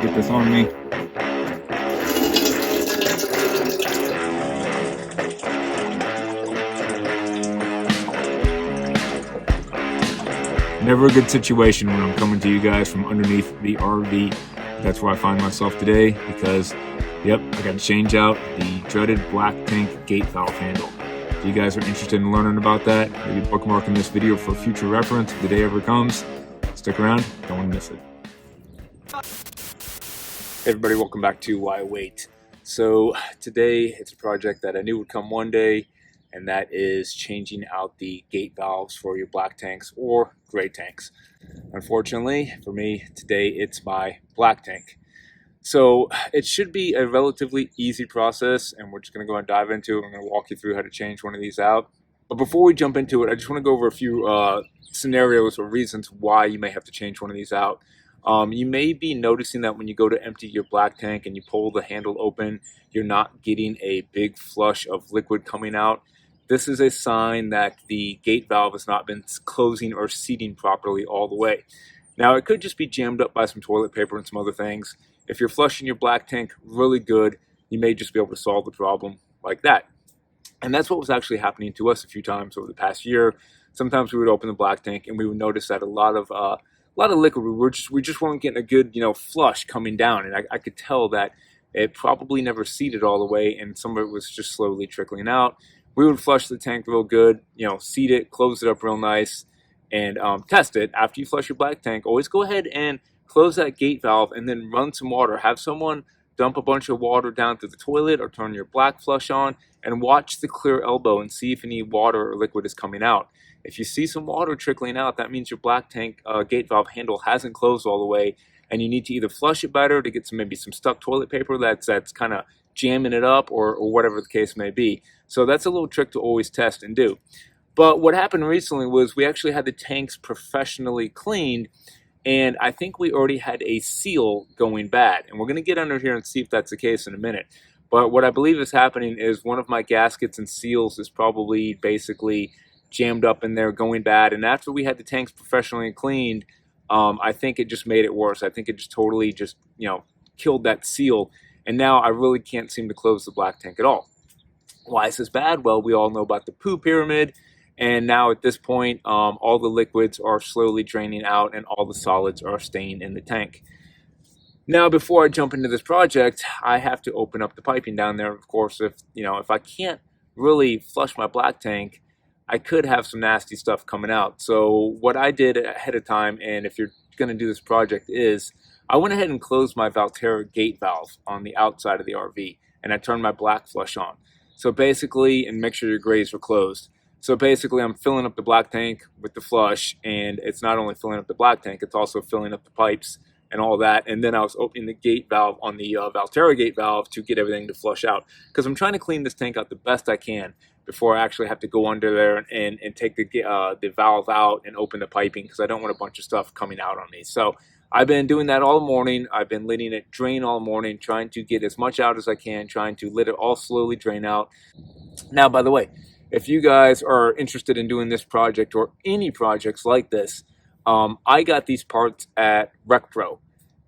to get this on me. Never a good situation when I'm coming to you guys from underneath the RV. That's where I find myself today because, yep, I got to change out the dreaded black tank gate valve handle. If you guys are interested in learning about that, maybe bookmarking this video for future reference if the day ever comes. Stick around, don't want to miss it. Hey everybody, welcome back to Why Wait. So today it's a project that I knew would come one day, and that is changing out the gate valves for your black tanks or gray tanks. Unfortunately for me today, it's my black tank. So it should be a relatively easy process, and we're just going to go and dive into it. I'm going to walk you through how to change one of these out. But before we jump into it, I just want to go over a few scenarios or reasons why you may have to change one of these out. You may be noticing that when you go to empty your black tank and you pull the handle open, you're not getting a big flush of liquid coming out. This is a sign that the gate valve has not been closing or seating properly all the way. Now, it could just be jammed up by some toilet paper and some other things. If you're flushing your black tank really good, you may just be able to solve the problem like that. And that's what was actually happening to us a few times over the past year. Sometimes we would open the black tank and we would notice that a lot of liquid, we just weren't getting a good, flush coming down. And I could tell that it probably never seated all the way, and some of it was just slowly trickling out. We would flush the tank real good, seat it, close it up real nice, and test it. After you flush your black tank, always go ahead and close that gate valve and then run some water. Have someone dump a bunch of water down through the toilet or turn your black flush on and watch the clear elbow and see if any water or liquid is coming out. If you see some water trickling out, that means your black tank gate valve handle hasn't closed all the way, and you need to either flush it better to get maybe some stuck toilet paper that's kind of jamming it up, or whatever the case may be. So that's a little trick to always test and do. But what happened recently was we actually had the tanks professionally cleaned, and I think we already had a seal going bad. And we're going to get under here and see if that's the case in a minute. But what I believe is happening is one of my gaskets and seals is probably basically jammed up in there going bad. And after we had the tanks professionally cleaned, I think it just made it worse. I think it just totally killed that seal. And now I really can't seem to close the black tank at all. Why is this bad? Well, we all know about the poo pyramid. And now at this point, all the liquids are slowly draining out and all the solids are staying in the tank. Now, before I jump into this project, I have to open up the piping down there. Of course, if I can't really flush my black tank, I could have some nasty stuff coming out. So what I did ahead of time, and if you're going to do this project, is I went ahead and closed my Valterra gate valve on the outside of the RV, and I turned my black flush on. So basically, and make sure your grays are closed. So basically, I'm filling up the black tank with the flush, and it's not only filling up the black tank, it's also filling up the pipes and all that. And then I was opening the gate valve on the Valterra gate valve to get everything to flush out, because I'm trying to clean this tank out the best I can before I actually have to go under there and take the valve out and open the piping, because I don't want a bunch of stuff coming out on me. So I've been doing that all morning. I've been letting it drain all morning, trying to get as much out as I can, trying to let it all slowly drain out. Now, by the way, if you guys are interested in doing this project or any projects like this, I got these parts at RECPRO.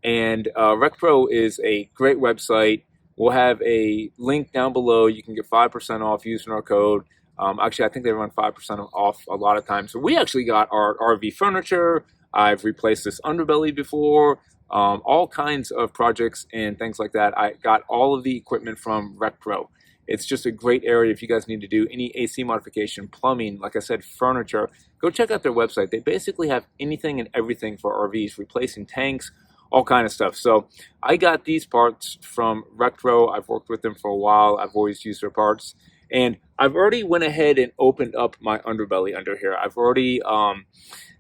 And RECPRO is a great website. We'll have a link down below. You can get 5% off using our code. Actually, I think they run 5% off a lot of times. So we actually got our RV furniture. I've replaced this underbelly before. All kinds of projects and things like that. I got all of the equipment from RECPRO. It's just a great area if you guys need to do any AC modification, plumbing, like I said, furniture. Go check out their website. They basically have anything and everything for RVs, replacing tanks, all kind of stuff. So I got these parts from RECPRO. I've worked with them for a while. I've always used their parts. And I've already went ahead and opened up my underbelly under here. I've already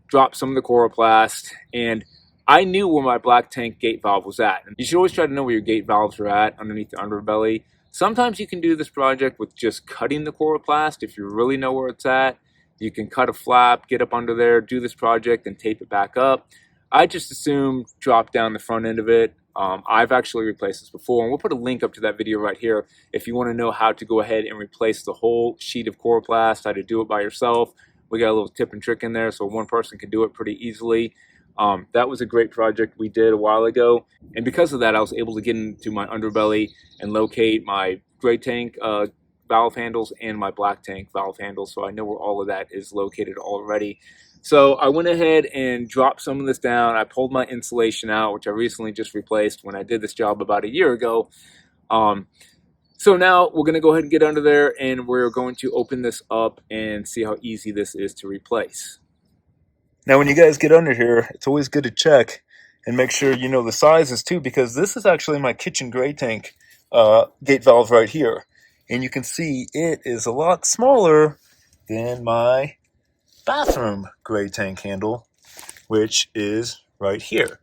dropped some of the coroplast, and I knew where my black tank gate valve was at. And you should always try to know where your gate valves are at underneath the underbelly. Sometimes you can do this project with just cutting the coroplast. If you really know where it's at, you can cut a flap, get up under there, do this project, and tape it back up. I just assume drop down the front end of it. I've actually replaced this before, and we'll put a link up to that video right here if you want to know how to go ahead and replace the whole sheet of coroplast, how to do it by yourself. We got a little tip and trick in there so one person can do it pretty easily. That was a great project we did a while ago, and because of that, I was able to get into my underbelly and locate my gray tank valve handles and my black tank valve handles, so I know where all of that is located already. So I went ahead and dropped some of this down. I pulled my insulation out, which I recently just replaced when I did this job about a year ago. So now we're going to go ahead and get under there, and we're going to open this up and see how easy this is to replace. Now, when you guys get under here, it's always good to check and make sure you know the sizes too, because this is actually my kitchen gray tank gate valve right here. And you can see it is a lot smaller than my bathroom gray tank handle, which is right here.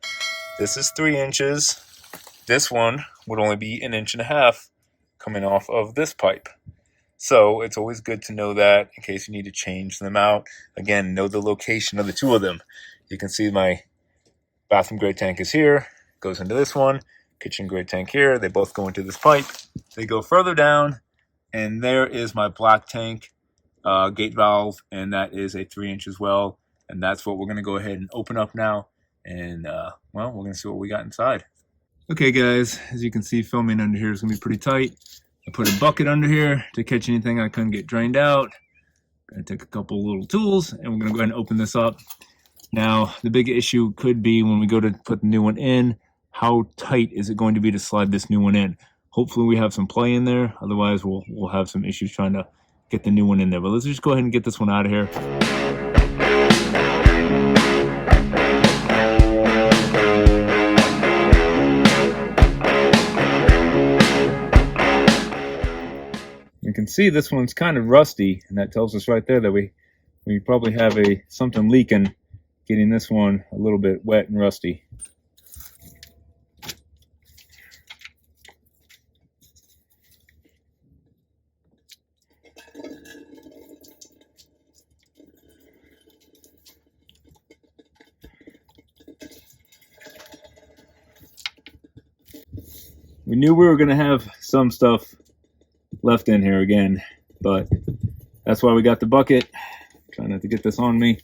This is 3 inches. This one would only be 1.5 inches coming off of this pipe. So it's always good to know that in case you need to change them out. Again, know the location of the two of them. You can see my bathroom gray tank is here, goes into this one, kitchen gray tank here. They both go into this pipe. They go further down, and there is my black tank gate valve, and that is a 3 inch as well. And that's what we're going to go ahead and open up now. And, well, we're going to see what we got inside. Okay, guys, as you can see, filming under here is going to be pretty tight. I put a bucket under here to catch anything I couldn't get drained out. I'm going to take a couple little tools, and we're going to go ahead and open this up. Now, the big issue could be when we go to put the new one in, how tight is it going to be to slide this new one in? Hopefully we have some play in there. Otherwise, we'll have some issues trying to get the new one in there. But let's just go ahead and get this one out of here. You can see this one's kind of rusty, and that tells us right there that we probably have something leaking, getting this one a little bit wet and rusty. We knew we were going to have some stuff left in here again, but that's why we got the bucket. Trying not to get this on me.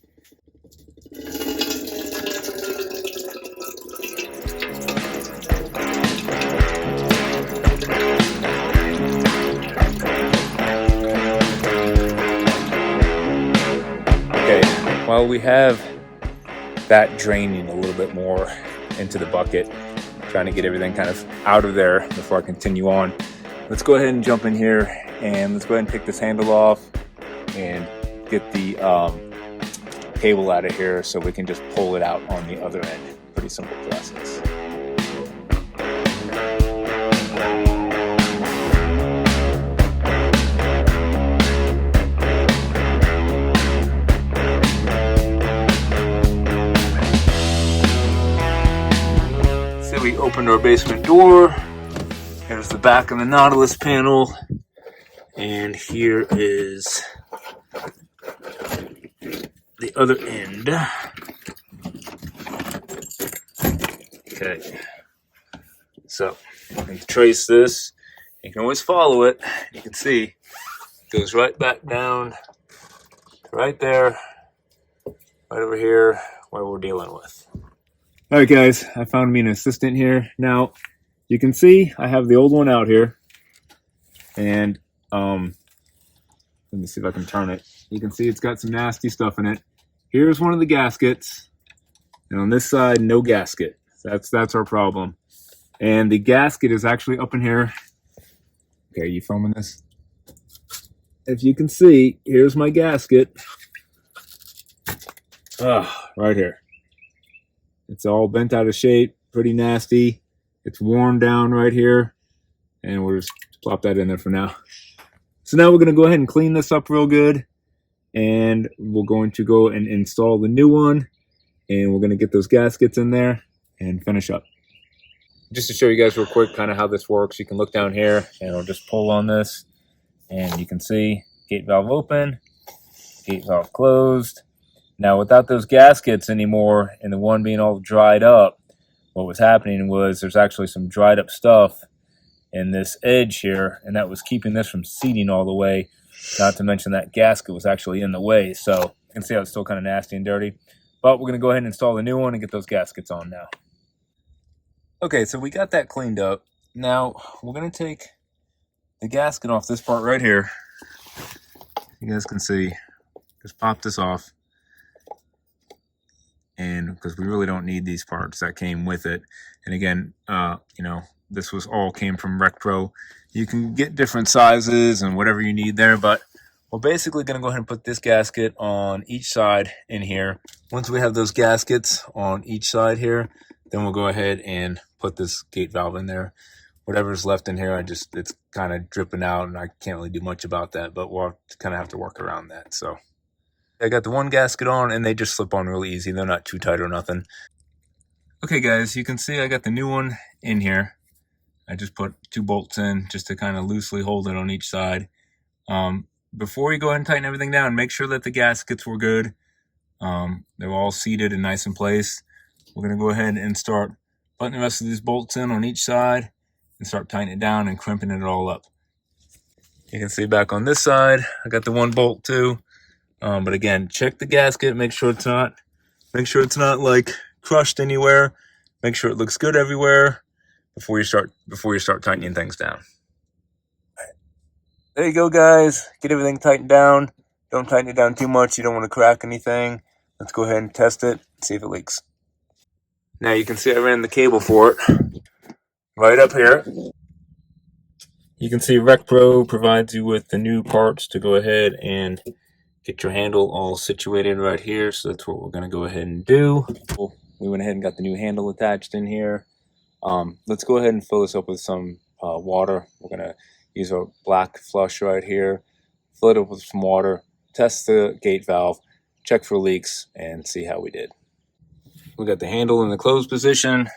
Okay, while we have that draining a little bit more into the bucket, trying to get everything kind of out of there before I continue on, let's go ahead and jump in here, and let's go ahead and take this handle off and get the cable out of here so we can just pull it out on the other end. Pretty simple process. So we opened our basement door. Here's the back of the Nautilus panel, and here is the other end. Okay, so you can trace this. You can always follow it. You can see it goes right back down, right there, right over here, where we're dealing with. All right, guys, I found me an assistant here. Now, you can see I have the old one out here, and let me see if I can turn it. You can see it's got some nasty stuff in it. Here's one of the gaskets, and on this side, no gasket. That's our problem. And the gasket is actually up in here. Okay, are you filming this? If you can see, here's my gasket. Right here. It's all bent out of shape, pretty nasty. It's worn down right here, and we'll just plop that in there for now. So now we're going to go ahead and clean this up real good, and we're going to go and install the new one, and we're going to get those gaskets in there and finish up. Just to show you guys real quick kind of how this works, you can look down here, and I'll just pull on this, and you can see gate valve open, gate valve closed. Now without those gaskets anymore, and the one being all dried up, what was happening was there's actually some dried up stuff in this edge here, and that was keeping this from seating all the way, not to mention that gasket was actually in the way. So you can see how it's still kind of nasty and dirty. But we're going to go ahead and install the new one and get those gaskets on now. Okay, so we got that cleaned up. Now we're going to take the gasket off this part right here. You guys can see, just pop this off. And because we really don't need these parts that came with it. And again, you know, this was all came from RECPRO. You can get different sizes and whatever you need there, but we're basically going to go ahead and put this gasket on each side in here. Once we have those gaskets on each side here, then we'll go ahead and put this gate valve in there. Whatever's left in here, it's kind of dripping out, and I can't really do much about that, but we'll kind of have to work around that. So I got the one gasket on, and they just slip on really easy. They're not too tight or nothing. Okay, guys, you can see I got the new one in here. I just put 2 bolts in just to kind of loosely hold it on each side. Before you go ahead and tighten everything down, make sure that the gaskets were good. They're all seated and nice in place. We're going to go ahead and start putting the rest of these bolts in on each side and start tightening it down and crimping it all up. You can see back on this side, I got the 1 bolt too. But again, check the gasket, make sure it's not like crushed anywhere. Make sure it looks good everywhere before you start tightening things down. There you go, guys. Get everything tightened down. Don't tighten it down too much. You don't want to crack anything. Let's go ahead and test it, see if it leaks. Now you can see I ran the cable for it right up here. You can see RECPRO provides you with the new parts to go ahead and get your handle all situated right here. So that's what we're going to go ahead and do. We went ahead and got the new handle attached in here. Let's go ahead and fill this up with some water. We're going to use a black flush right here, fill it up with some water, test the gate valve, check for leaks, and see how we did. We got the handle in the closed position.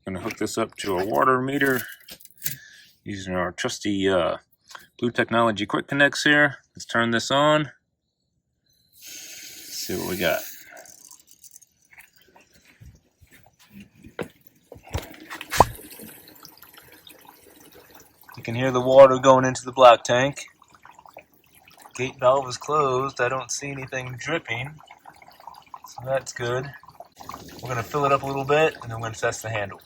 I'm going to hook this up to a water meter using our trusty Blue Technology Quick Connects here. Let's turn this on. See what we got. You can hear the water going into the black tank. Gate valve is closed. I don't see anything dripping, so that's good. We're going to fill it up a little bit, and then we're going to test the handle.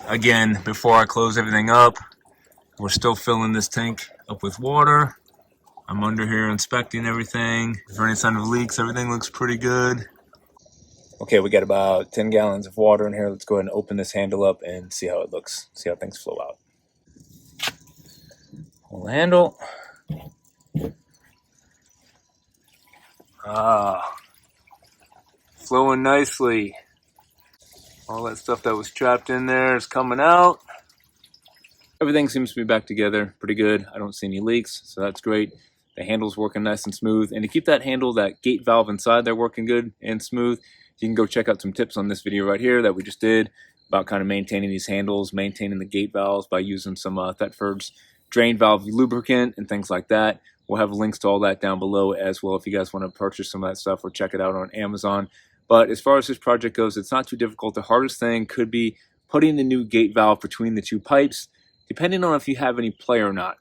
Again, before I close everything up, we're still filling this tank up with water. I'm under here inspecting everything. For any sign of leaks, everything looks pretty good. Okay, we got about 10 gallons of water in here. Let's go ahead and open this handle up and see how it looks. See how things flow out. Pull the handle. Flowing nicely. All that stuff that was trapped in there is coming out. Everything seems to be back together pretty good. I don't see any leaks, so that's great. The handle's working nice and smooth. And to keep that handle, that gate valve inside there working good and smooth, you can go check out some tips on this video right here that we just did about kind of maintaining these handles, maintaining the gate valves by using some Thetford's drain valve lubricant and things like that. We'll have links to all that down below as well if you guys want to purchase some of that stuff or check it out on Amazon. But as far as this project goes, it's not too difficult. The hardest thing could be putting the new gate valve between the 2 pipes, depending on if you have any play or not.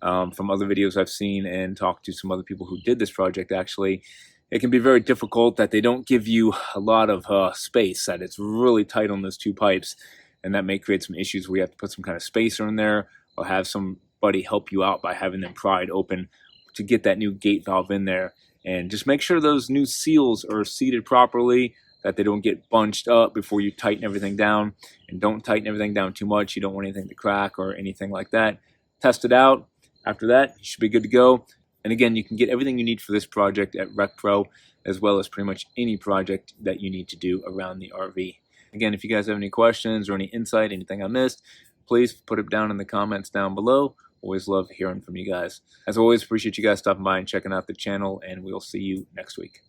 From other videos I've seen and talked to some other people who did this project, actually, it can be very difficult that they don't give you a lot of space, that it's really tight on those 2 pipes, and that may create some issues where you have to put some kind of spacer in there or have somebody help you out by having them pried open to get that new gate valve in there. And just make sure those new seals are seated properly, that they don't get bunched up before you tighten everything down. And don't tighten everything down too much. You don't want anything to crack or anything like that. Test it out. After that, you should be good to go. And again, you can get everything you need for this project at RECPRO, as well as pretty much any project that you need to do around the RV. Again, if you guys have any questions or any insight, anything I missed, please put it down in the comments down below. Always love hearing from you guys. As always, appreciate you guys stopping by and checking out the channel, and we'll see you next week.